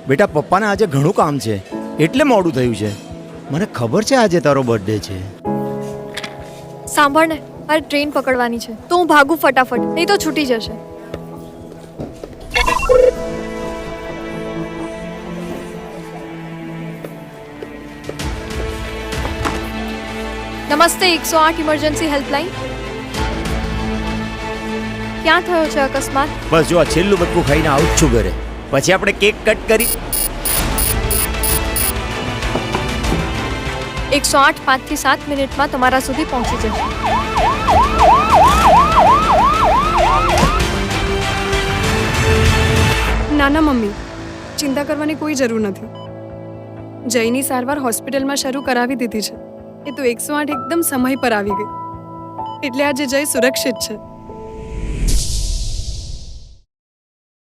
બેટા પપ્પાને આજે ઘણું કામ છે એટલે મોડું થયું છે. મને ખબર છે આજે તારો બર્થડે છે. સાંભળ ને, મારે ટ્રેન પકડવાની છે તો હું ભાગું ફટાફટ, નહીં તો છૂટી જશે. નમસ્તે 108 ઇમરજન્સી હેલ્પલાઇન. ક્યાં થયો છે અકસ્માત? બસ જો આ છેલ્લું બટકું ખાઈને આવું જ છું ઘરે. પછી આપણે કેક કટ કરી. 108 5 થી 7 મિનિટમાં તમારા સુધી પહોંચી જશે. નાના મમ્મી, ચિંતા કરવાની કોઈ જરૂર નથી. જયની સારવાર હોસ્પિટલમાં શરૂ કરાવી દીધી છે. એ તો 108 એકદમ સમય પર આવી ગઈ, એટલે આજે જય સુરક્ષિત છે.